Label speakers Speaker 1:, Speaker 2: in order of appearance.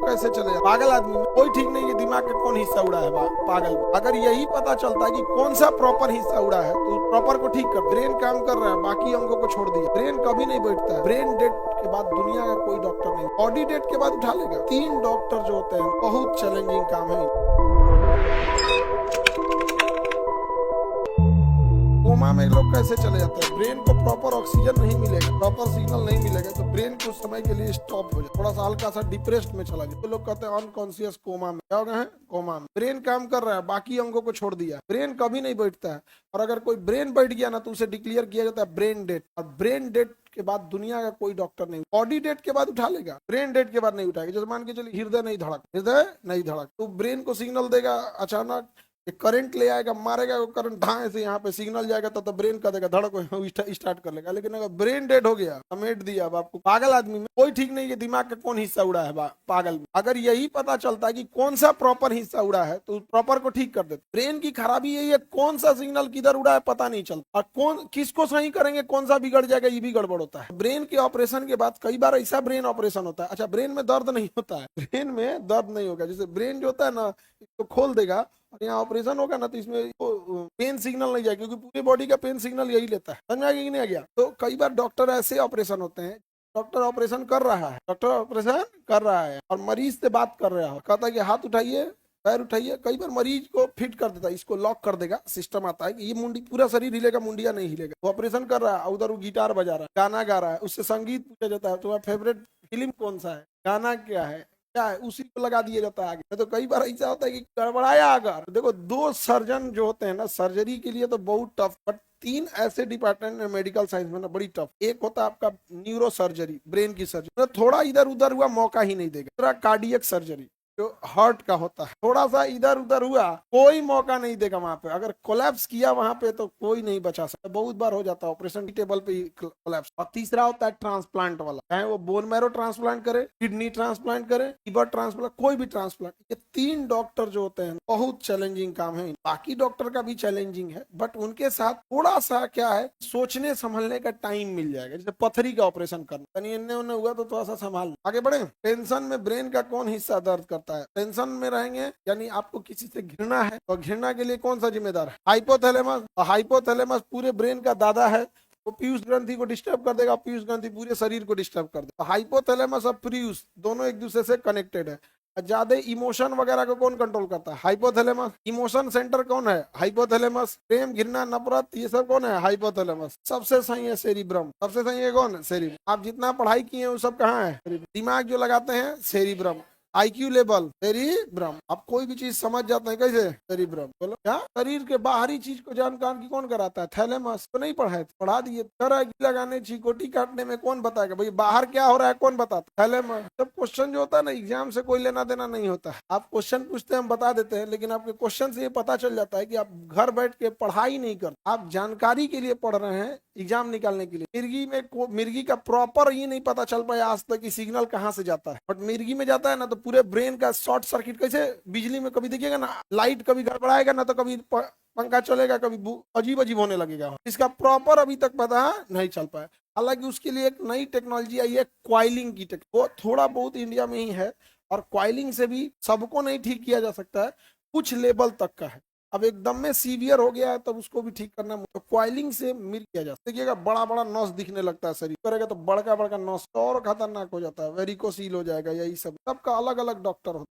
Speaker 1: कैसे चले जाते? पागल आदमी में कोई ठीक नहीं है दिमाग का कौन हिस्सा उड़ा है पागल। अगर यही पता चलता है कि कौन सा प्रॉपर हिस्सा उड़ा है तो प्रॉपर को ठीक कर। ब्रेन काम कर रहा है, बाकी अंगों को छोड़ दिया। ब्रेन कभी नहीं बैठता है। ब्रेन डेड के बाद दुनिया का कोई डॉक्टर नहीं। बॉडी डेड के बाद उठा लेगा। 3 डॉक्टर जो होते हैं बहुत चैलेंजिंग काम है। कोमा में लोग कैसे चले जाते हैं? ब्रेन को प्रॉपर ऑक्सीजन नहीं मिलेगा, प्रॉपर सिग्नल नहीं मिलेगा तो ब्रेन कुछ समय के लिए स्टॉप हो जाए, थोड़ा सा हल्का सा डिप्रेस्ड में चला जाए तो लोग कहते हैं अनकॉन्शियस कोमा में। क्या हो गए हैं? कोमा में। ब्रेन काम कर रहा है, बाकी अंगों को छोड़ दिया। ब्रेन कभी नहीं बैठता है और अगर कोई ब्रेन बैठ गया ना तो उसे डिक्लेयर किया जाता है ब्रेन डेड। और ब्रेन डेड के बाद दुनिया का कोई डॉक्टर नहीं। बॉडी डेड के बाद उठा लेगा, ब्रेन डेड के बाद नहीं उठाएगा। जैसे मान के चलिए हृदय नहीं धड़क तो ब्रेन को सिग्नल देगा, अचानक करंट ले आएगा, मारेगा वो करंट, धाए से यहाँ पे सिग्नल जाएगा तो ब्रेन का देगा धड़क स्टार्ट कर लेगा। लेकिन अगर ब्रेन डेड हो गया, समेट दिया। अब आपको पागल आदमी में कोई ठीक नहीं है दिमाग का कौन हिस्सा उड़ा है पागल में। अगर यही पता चलता है कि कौन सा प्रॉपर हिस्सा उड़ा है तो प्रॉपर को ठीक कर देते। ब्रेन की खराबी यही है, कौन सा सिग्नल किधर उड़ा है पता नहीं चलता और कौन किसको सही करेंगे, कौन सा बिगड़ जाएगा ये भी गड़बड़ होता है। ब्रेन के ऑपरेशन के बाद कई बार ऐसा ब्रेन ऑपरेशन होता है, अच्छा ब्रेन में दर्द नहीं होता है, ब्रेन में दर्द नहीं होगा। जैसे ब्रेन जो होता है ना इसको खोल देगा और यहाँ ऑपरेशन होगा ना तो इसमें पेन सिग्नल नहीं जाएगा क्योंकि पूरी बॉडी का पेन सिग्नल यही लेता है। समझ में आ गया कि नहीं आ गया? तो कई बार डॉक्टर ऐसे ऑपरेशन होते हैं, डॉक्टर ऑपरेशन कर रहा है और मरीज से बात कर रहा है, कहता है कि हाथ उठाइए, पैर उठाइए। कई बार मरीज को फिट कर देता है, इसको लॉक कर देगा। सिस्टम आता है कि ये मुंडी पूरा शरीर हिलेगा, मुंडिया नहीं हिलेगा। वो ऑपरेशन कर रहा है, उधर वो गिटार बजा रहा है, गाना गा रहा है, उससे संगीत पूछा जाता है, तुम्हारा फेवरेट फिल्म कौन सा है, गाना क्या है, उसी को लगा दिया जाता है आगे। तो कई बार ऐसा होता है कि गड़बड़ाया। अगर देखो 2 सर्जन जो होते हैं ना सर्जरी के लिए तो बहुत टफ, बट 3 ऐसे डिपार्टमेंट है मेडिकल साइंस में ना बड़ी टफ। एक होता है आपका न्यूरो सर्जरी, ब्रेन की सर्जरी, तो थोड़ा इधर उधर हुआ मौका ही नहीं देगा। दूसरा कार्डियक सर्जरी जो हार्ट का होता है, थोड़ा सा इधर उधर हुआ कोई मौका नहीं देगा वहां पे। अगर कोलैप्स किया वहां पे तो कोई नहीं बचा सकता। बहुत बार हो जाता है ऑपरेशन टेबल पे ही कोलैप्स। और तीसरा होता है ट्रांसप्लांट वाला, चाहे वो बोन मैरो ट्रांसप्लांट करे, किडनी ट्रांसप्लांट करे, लिवर ट्रांसप्लांट, कोई भी ट्रांसप्लांट। ये 3 डॉक्टर जो होते हैं बहुत चैलेंजिंग काम है। बाकी डॉक्टर का भी चैलेंजिंग है बट उनके साथ थोड़ा सा क्या है, सोचने संभलने का टाइम मिल जाएगा। जैसे पथरी का ऑपरेशन करना, कहीं इन्ने उन्ने हुआ तो थोड़ा सा संभाल। आगे बढ़े। टेंशन में ब्रेन का कौन हिस्सा दर्द करता है? टेंशन में रहेंगे यानी आपको किसी से घृणा है तो घृणा के लिए कौन सा जिम्मेदार है? हाइपोथैलेमस। हाइपोथैलेमस पूरे ब्रेन का दादा है, वो पीयूष ग्रंथि को डिस्टर्ब कर देगा, पीयूष ग्रंथि पूरे शरीर को डिस्टर्ब कर देगा। हाइपोथैलेमस और पीयूष दोनों एक दूसरे से कनेक्टेड है। ज्यादा इमोशन वगैरह को कौन कंट्रोल करता है? हाइपोथैलेमस। इमोशन सेंटर कौन है? हाइपोथैलेमस। प्रेम, घृणा, नफरत ये सब कौन है? हाइपोथैलेमस। सबसे सही है सेरिब्रम। सबसे सही है कौन? सेरिब्रम। आप जितना पढ़ाई किए हैं वो सब कहाँ है? दिमाग जो लगाते हैं सेरिब्रम। IQ level cerebrum. आप कोई भी चीज समझ जाते हैं कैसे? सेरिब्रम। बोलो क्या? शरीर के बाहरी चीज को जानकारी कौन कराता है? थैलेमस। तो नहीं पढ़ाए, पढ़ा दिए। लगाने, चिकोटी काटने में कौन बताएगा भाई बाहर क्या हो रहा है? कौन बताता? थैलेमस। जब क्वेश्चन जो होता है ना एग्जाम से कोई लेना देना नहीं होता है। आप क्वेश्चन पूछते हैं हम बता देते हैं, लेकिन आपके क्वेश्चन से ये पता चल जाता है कि आप घर बैठ के पढ़ाई नहीं करते, आप जानकारी के लिए पढ़ रहे हैं एग्जाम निकालने के लिए। मिर्गी का प्रॉपर ये नहीं पता चल पाया आज तक कि सिग्नल कहाँ से जाता है, बट मिर्गी में जाता है ना तो पूरे ब्रेन का शॉर्ट सर्किट। कैसे बिजली में कभी देखिएगा ना लाइट कभी गड़बड़ाएगा ना तो कभी पंखा चलेगा, कभी अजीब अजीब होने लगेगा। इसका प्रॉपर अभी तक पता नहीं चल पाया। हालांकि उसके लिए एक नई टेक्नोलॉजी आई है क्वाइलिंग की वो थोड़ा बहुत इंडिया में ही है और क्वाइलिंग से भी सबको नहीं ठीक किया जा सकता है, कुछ लेवल तक का है। अब एकदम में सीवियर हो गया है तब उसको भी ठीक करना, तो क्वाइलिंग से मिल किया जा सकता है। देखिएगा बड़ा बड़ा नस दिखने लगता है शरीर करेगा तो बड़का बड़का नस और खतरनाक हो जाता है, वेरिकोसील हो जाएगा। यही सब सबका अलग अलग डॉक्टर होता है।